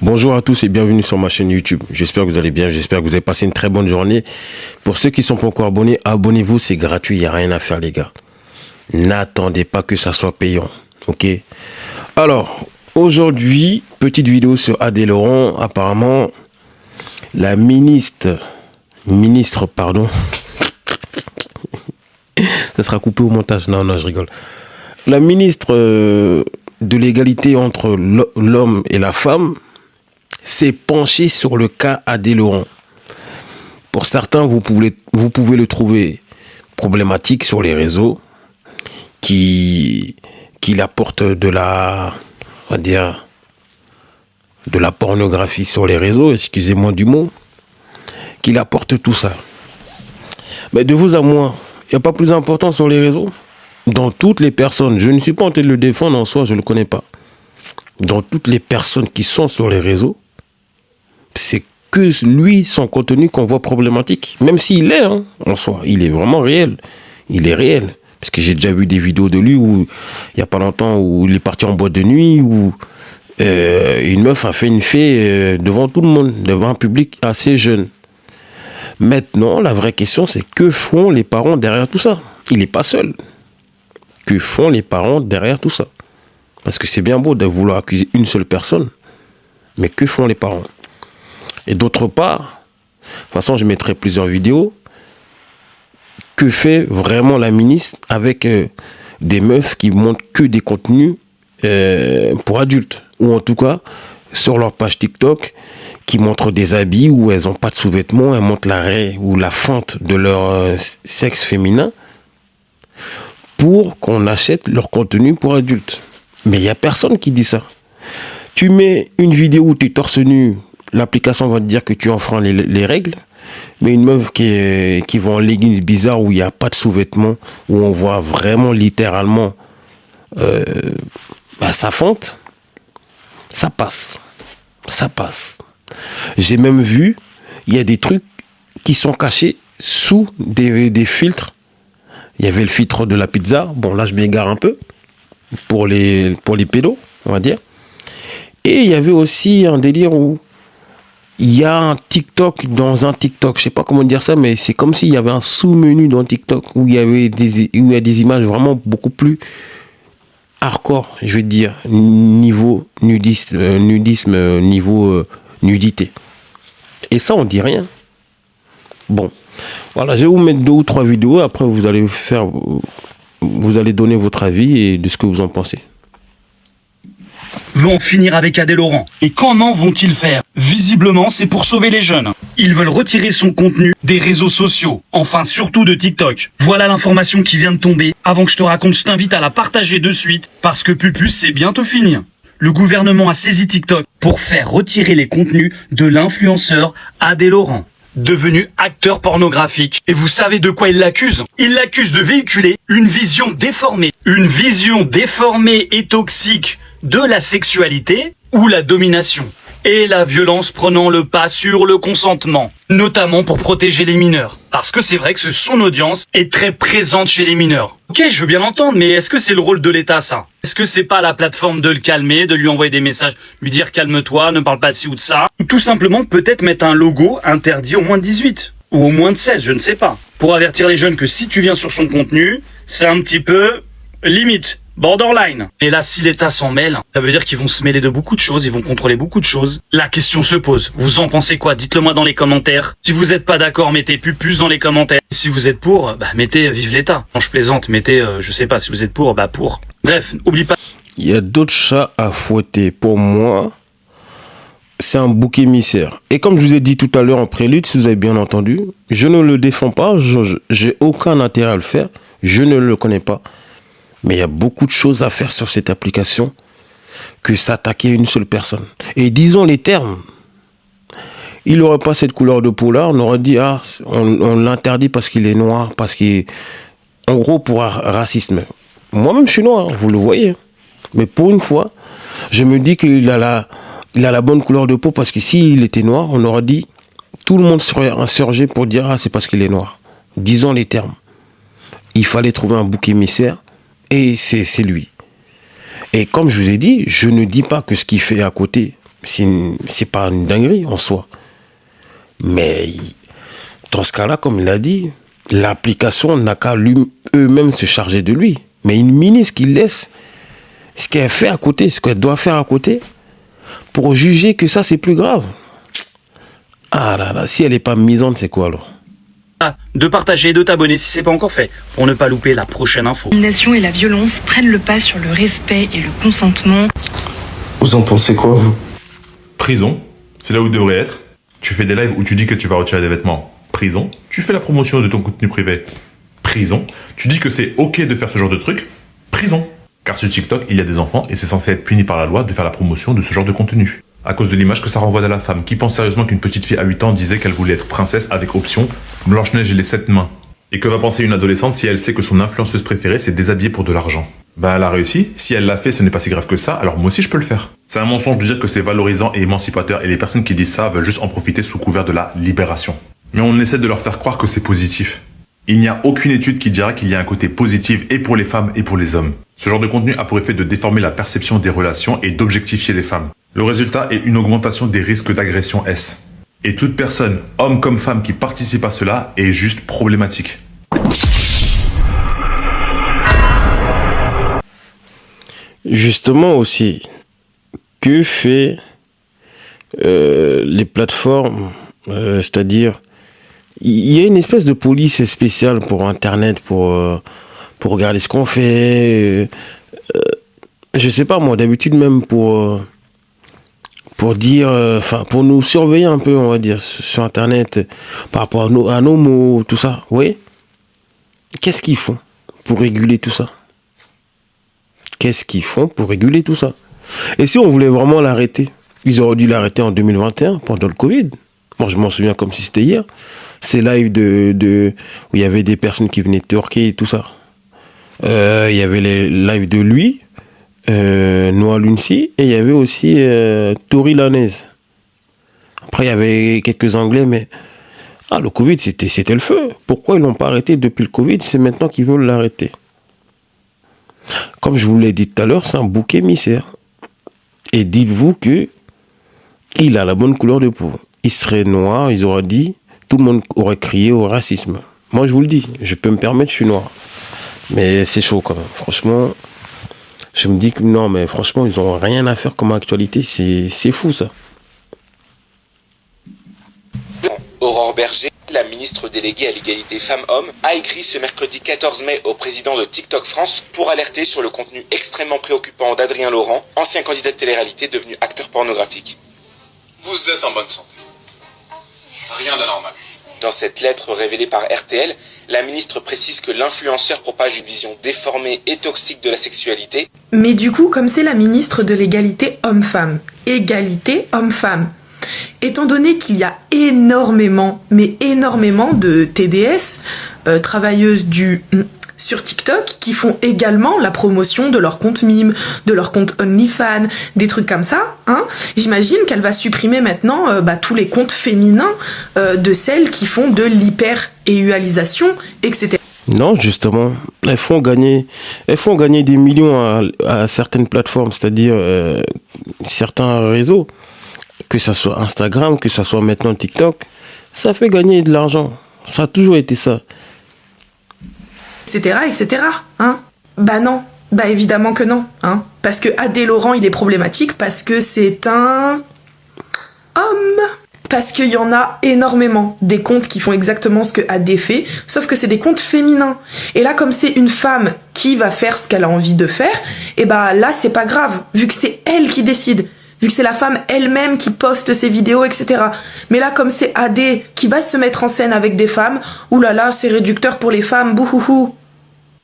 Bonjour à tous et bienvenue sur ma chaîne YouTube. J'espère que vous allez bien, j'espère que vous avez passé une très bonne journée. Pour ceux qui ne sont pas encore abonnés, abonnez-vous, c'est gratuit, il n'y a rien à faire les gars. N'attendez pas que ça soit payant, ok? Alors, aujourd'hui, petite vidéo sur Adé Laurent. Apparemment, la ministre, pardon, ça sera coupé au montage, non, je rigole. La ministre de l'égalité entre l'homme et la femme s'est penché sur le cas Adé Laurent. Pour certains, vous pouvez le trouver problématique sur les réseaux, qu'il apporte de la, on va dire, de la pornographie sur les réseaux, excusez-moi du mot, qu'il apporte tout ça. Mais de vous à moi, il n'y a pas plus important sur les réseaux. Dans toutes les personnes, je ne suis pas en train de le défendre en soi, je ne le connais pas. Dans toutes les personnes qui sont sur les réseaux, c'est que lui, son contenu qu'on voit problématique. Même s'il est, hein, en soi, il est vraiment réel. Il est réel. Parce que j'ai déjà vu des vidéos de lui où, il n'y a pas longtemps, où il est parti en boîte de nuit, où une meuf a fait une fée devant tout le monde, devant un public assez jeune. Maintenant, la vraie question, c'est que font les parents derrière tout ça? Il n'est pas seul. Que font les parents derrière tout ça? Parce que c'est bien beau de vouloir accuser une seule personne, mais que font les parents? Et d'autre part, de toute façon, je mettrai plusieurs vidéos. Que fait vraiment la ministre avec des meufs qui montrent que des contenus pour adultes? Ou en tout cas, sur leur page TikTok, qui montrent des habits où elles n'ont pas de sous-vêtements, elles montrent l'arrêt ou la fente de leur sexe féminin pour qu'on achète leur contenu pour adultes. Mais il n'y a personne qui dit ça. Tu mets une vidéo où tu es torse nu, l'application va te dire que tu enfreins les règles. Mais une meuf qui va en leggings bizarres où il n'y a pas de sous-vêtements, où on voit vraiment littéralement sa fente, ça passe. Ça passe. J'ai même vu, il y a des trucs qui sont cachés sous des filtres. Il y avait le filtre de la pizza. Bon, là, je m'égare un peu pour les pédos, on va dire. Et il y avait aussi un délire où il y a un TikTok dans un TikTok. Je sais pas comment dire ça, mais c'est comme s'il y avait un sous-menu dans TikTok où il y avait des images vraiment beaucoup plus hardcore, je vais dire, niveau nudisme, niveau nudité. Et ça, on dit rien. Bon, voilà, je vais vous mettre 2 ou 3 vidéos. Après, vous allez donner votre avis et de ce que vous en pensez. Veut en finir avec Adé Laurent. Et comment vont-ils faire? Visiblement, c'est pour sauver les jeunes. Ils veulent retirer son contenu des réseaux sociaux, enfin surtout de TikTok. Voilà l'information qui vient de tomber. Avant que je te raconte, je t'invite à la partager de suite, parce que Pupus, c'est bientôt fini. Le gouvernement a saisi TikTok pour faire retirer les contenus de l'influenceur Adé Laurent, devenu acteur pornographique. Et vous savez de quoi il l'accuse? Il l'accuse de véhiculer une vision déformée. Une vision déformée et toxique de la sexualité ou la domination. Et la violence prenant le pas sur le consentement, notamment pour protéger les mineurs. Parce que c'est vrai que son audience est très présente chez les mineurs. Ok, je veux bien l'entendre, mais est-ce que c'est le rôle de l'État, ça? Est-ce que c'est pas la plateforme de le calmer, de lui envoyer des messages, lui dire calme-toi, ne parle pas de ci ou de ça? Ou tout simplement peut-être mettre un logo interdit au moins de 18 ou au moins de 16, je ne sais pas. Pour avertir les jeunes que si tu viens sur son contenu, c'est un petit peu limite. Borderline. Et là, si l'État s'en mêle, ça veut dire qu'ils vont se mêler de beaucoup de choses, ils vont contrôler beaucoup de choses. La question se pose. Vous en pensez quoi? Dites-le moi dans les commentaires. Si vous n'êtes pas d'accord, mettez Pupus dans les commentaires. Si vous êtes pour, mettez vive l'État. Non, je plaisante, mettez, je sais pas, si vous êtes pour, pour. Bref, oublie pas. Il y a d'autres chats à fouetter. Pour moi, c'est un bouc émissaire. Et comme je vous ai dit tout à l'heure en prélude, si vous avez bien entendu, je ne le défends pas, j'ai aucun intérêt à le faire, je ne le connais pas. Mais il y a beaucoup de choses à faire sur cette application que s'attaquer à une seule personne. Et disons les termes. Il n'aurait pas cette couleur de peau là, on aurait dit, on l'interdit parce qu'il est noir, parce qu'il... En gros, pour un racisme. Moi-même, je suis noir, vous le voyez. Mais pour une fois, je me dis qu'il a la bonne couleur de peau parce que s'il était noir, on aurait dit, tout le monde serait insurgé pour dire, c'est parce qu'il est noir. Disons les termes. Il fallait trouver un bouc émissaire. Et c'est lui. Et comme je vous ai dit, je ne dis pas que ce qu'il fait à côté, c'est pas une dinguerie en soi. Mais dans ce cas-là, comme il a dit, l'application n'a qu'à eux-mêmes se charger de lui. Mais une ministre qui laisse ce qu'elle fait à côté, ce qu'elle doit faire à côté, pour juger que ça, c'est plus grave. Ah là là, si elle n'est pas misante, c'est quoi alors? De partager et de t'abonner si c'est pas encore fait, pour ne pas louper la prochaine info. La discrimination et la violence prennent le pas sur le respect et le consentement. Vous en pensez quoi, vous? Prison, c'est là où tu devrais être. Tu fais des lives où tu dis que tu vas retirer des vêtements. Prison, tu fais la promotion de ton contenu privé. Prison, tu dis que c'est ok de faire ce genre de truc. Prison. Car sur TikTok, il y a des enfants et c'est censé être puni par la loi de faire la promotion de ce genre de contenu. À cause de l'image que ça renvoie de la femme, qui pense sérieusement qu'une petite fille à 8 ans disait qu'elle voulait être princesse avec option Blanche-Neige et les 7 mains. Et que va penser une adolescente si elle sait que son influenceuse préférée s'est déshabillée pour de l'argent? Bah elle a réussi, si elle l'a fait ce n'est pas si grave que ça, alors moi aussi je peux le faire. C'est un mensonge de dire que c'est valorisant et émancipateur et les personnes qui disent ça veulent juste en profiter sous couvert de la libération. Mais on essaie de leur faire croire que c'est positif. Il n'y a aucune étude qui dira qu'il y a un côté positif et pour les femmes et pour les hommes. Ce genre de contenu a pour effet de déformer la perception des relations et d'objectifier les femmes. Le résultat est une augmentation des risques d'agression S. Et toute personne, homme comme femme, qui participe à cela est juste problématique. Justement aussi, que fait les plateformes, c'est-à-dire, il y a une espèce de police spéciale pour Internet, pour regarder ce qu'on fait. Je sais pas moi, d'habitude même pour dire, pour nous surveiller un peu, on va dire, sur Internet, par rapport à nos mots, tout ça. Oui. Qu'est-ce qu'ils font pour réguler tout ça? Qu'est-ce qu'ils font pour réguler tout ça? Et si on voulait vraiment l'arrêter, ils auraient dû l'arrêter en 2021, pendant le Covid. Moi, je m'en souviens comme si c'était hier. Ces lives où il y avait des personnes qui venaient twerker et tout ça. Il y avait les lives de lui, Noah Lunsi, et il y avait aussi Tory Lanez. Après, il y avait quelques Anglais, mais... Ah, le Covid, c'était le feu. Pourquoi ils l'ont pas arrêté depuis le Covid? C'est maintenant qu'ils veulent l'arrêter. Comme je vous l'ai dit tout à l'heure, c'est un bouc émissaire. Et dites-vous que il a la bonne couleur de peau. Il serait noir, ils auraient dit, tout le monde aurait crié au racisme. Moi, je vous le dis, je peux me permettre, je suis noir. Mais c'est chaud quand même. Franchement, je me dis que non, mais franchement, ils n'ont rien à faire comme actualité. C'est fou, ça. Aurore Berger, la ministre déléguée à l'égalité femmes-hommes, a écrit ce mercredi 14 mai au président de TikTok France pour alerter sur le contenu extrêmement préoccupant d'Adrien Laurent, ancien candidat de télé-réalité devenu acteur pornographique. Vous êtes en bonne santé. Rien d'anormal. Dans cette lettre révélée par RTL, la ministre précise que l'influenceur propage une vision déformée et toxique de la sexualité. Mais du coup, comme c'est la ministre de l'égalité homme-femme, égalité homme-femme, étant donné qu'il y a énormément, mais énormément de TDS, travailleuses sur TikTok, qui font également la promotion de leur compte mime, de leur compte OnlyFans, des trucs comme ça, hein. J'imagine qu'elle va supprimer maintenant tous les comptes féminins de celles qui font de l'hyper-éualisation, etc. Non, justement, elles font gagner des millions à certaines plateformes, c'est-à-dire certains réseaux. Que ça soit Instagram, que ça soit maintenant TikTok, ça fait gagner de l'argent. Ça a toujours été ça. Etc., etc., hein. Bah non, bah évidemment que non, hein. Parce que Adé Laurent, il est problématique parce que c'est un homme. Parce qu'il y en a énormément des comptes qui font exactement ce que Adé fait, sauf que c'est des comptes féminins. Et là, comme c'est une femme qui va faire ce qu'elle a envie de faire, et bah là, c'est pas grave, vu que c'est elle qui décide. Vu que c'est la femme elle-même qui poste ses vidéos, etc. Mais là, comme c'est Adé qui va se mettre en scène avec des femmes, oulala, c'est réducteur pour les femmes, bouhouhou.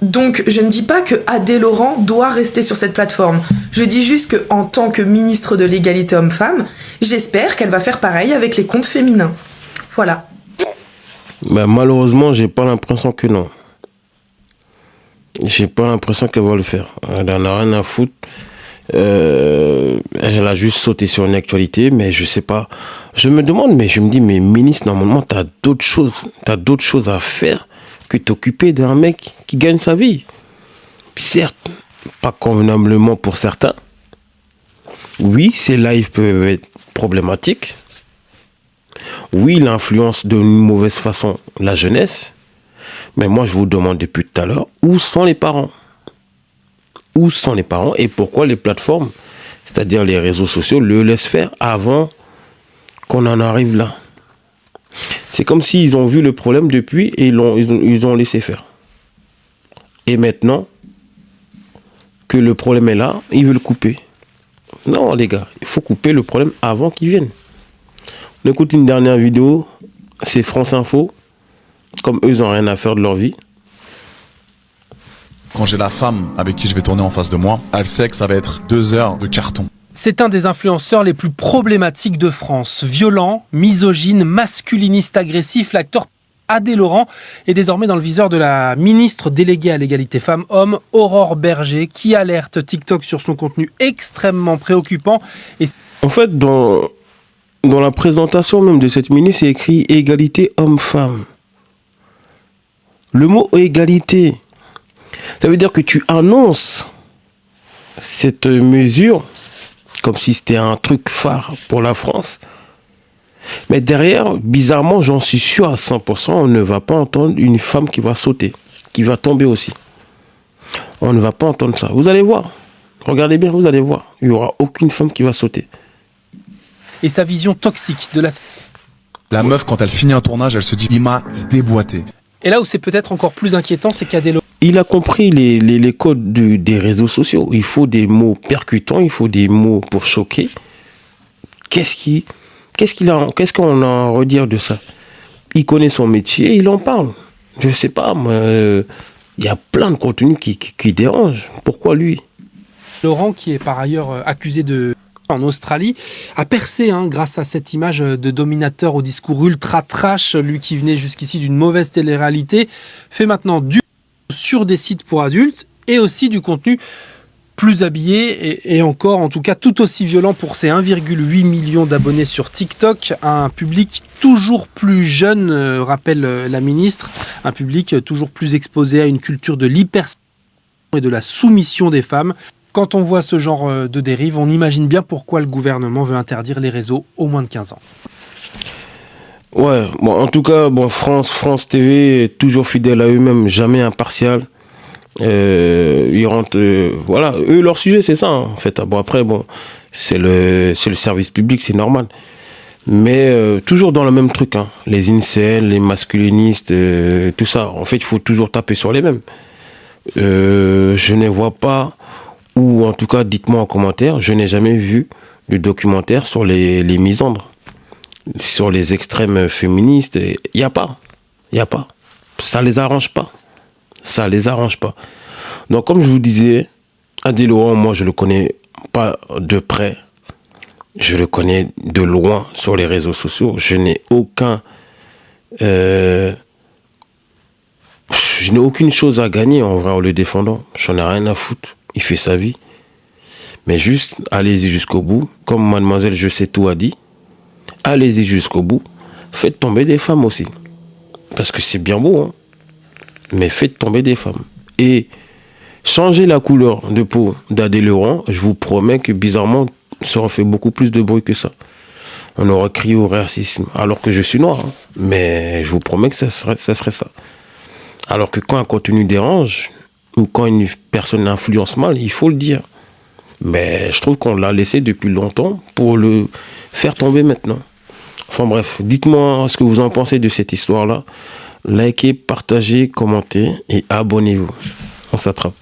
Donc, je ne dis pas que Adé Laurent doit rester sur cette plateforme. Je dis juste que, en tant que ministre de l'égalité homme-femme, j'espère qu'elle va faire pareil avec les comptes féminins. Voilà. Bah, malheureusement, j'ai pas l'impression que non. J'ai pas l'impression qu'elle va le faire. Elle en a rien à foutre. Elle a juste sauté sur une actualité, mais je sais pas. Je me demande, mais je me dis, mais ministre, normalement, t'as d'autres choses à faire que t'occuper d'un mec qui gagne sa vie. Certes, pas convenablement pour certains, Oui, ces lives peuvent être problématiques. Oui, il influence d'une mauvaise façon la jeunesse. Mais moi, je vous demande depuis tout à l'heure, où sont les parents? Où sont les parents et pourquoi les plateformes, c'est-à-dire les réseaux sociaux, le laissent faire avant qu'on en arrive là? C'est comme s'ils ont vu le problème depuis et ils ont laissé faire. Et maintenant que le problème est là, ils veulent couper. Non, les gars, il faut couper le problème avant qu'ils viennent. On écoute une dernière vidéo, c'est France Info. Comme eux, ils n'ont rien à faire de leur vie. Quand j'ai la femme avec qui je vais tourner en face de moi, elle sait que ça va être 2 heures de carton. C'est un des influenceurs les plus problématiques de France. Violent, misogyne, masculiniste, agressif, l'acteur Adé Laurent est désormais dans le viseur de la ministre déléguée à l'égalité femmes-hommes, Aurore Berger, qui alerte TikTok sur son contenu extrêmement préoccupant. En fait, dans la présentation même de cette ministre, c'est écrit égalité homme-femme. Le mot égalité, ça veut dire que tu annonces cette mesure comme si c'était un truc phare pour la France. Mais derrière, bizarrement, j'en suis sûr à 100%, on ne va pas entendre une femme qui va sauter, qui va tomber aussi. On ne va pas entendre ça. Vous allez voir. Regardez bien, vous allez voir. Il n'y aura aucune femme qui va sauter. Et sa vision toxique de la... La meuf, quand elle finit un tournage, elle se dit « il m'a déboîté ». Et là où c'est peut-être encore plus inquiétant, c'est qu'Adé Laurent... Il a compris les codes des réseaux sociaux. Il faut des mots percutants, il faut des mots pour choquer. Qu'est-ce qu'on a à redire de ça? Il connaît son métier, il en parle. Je sais pas, il y a plein de contenus qui dérangent. Pourquoi lui? Laurent, qui est par ailleurs accusé en Australie, a percé grâce à cette image de dominateur au discours ultra trash, lui qui venait jusqu'ici d'une mauvaise télé-réalité, fait maintenant sur des sites pour adultes et aussi du contenu plus habillé et encore, en tout cas, tout aussi violent pour ses 1,8 million d'abonnés sur TikTok. Un public toujours plus jeune, rappelle la ministre, un public toujours plus exposé à une culture de l'hypersexualisation et de la soumission des femmes. Quand on voit ce genre de dérive, on imagine bien pourquoi le gouvernement veut interdire les réseaux aux moins de 15 ans. Ouais, bon, en tout cas, bon, France TV est toujours fidèle à eux-mêmes, jamais impartial. Ils rentrent, voilà, eux, leur sujet, c'est ça, en fait. Bon, après, bon, c'est le service public, c'est normal. Mais toujours dans le même truc, les incels, les masculinistes, tout ça. En fait, il faut toujours taper sur les mêmes. Je ne vois pas, ou en tout cas, dites-moi en commentaire, je n'ai jamais vu de documentaire sur les misandres. Sur les extrêmes féministes, il n'y a pas. Ça les arrange pas. Donc, comme je vous disais, Adé Laurent, moi, je le connais pas de près. Je le connais de loin sur les réseaux sociaux. Je n'ai aucune chose à gagner en vrai en le défendant. J'en ai rien à foutre. Il fait sa vie. Mais juste, allez-y jusqu'au bout. Comme mademoiselle Je sais tout a dit. Allez-y jusqu'au bout. Faites tomber des femmes aussi. Parce que c'est bien beau, mais faites tomber des femmes. Et changez la couleur de peau d'Adé Laurent. Je vous promets que bizarrement, ça aurait fait beaucoup plus de bruit que ça. On aurait crié au racisme. Alors que je suis noir. Mais je vous promets que ça serait ça. Alors que quand un contenu dérange, ou quand une personne influence mal, il faut le dire. Mais je trouve qu'on l'a laissé depuis longtemps pour le faire tomber maintenant. Enfin bref, dites-moi ce que vous en pensez de cette histoire-là. Likez, partagez, commentez et abonnez-vous. On s'attrape.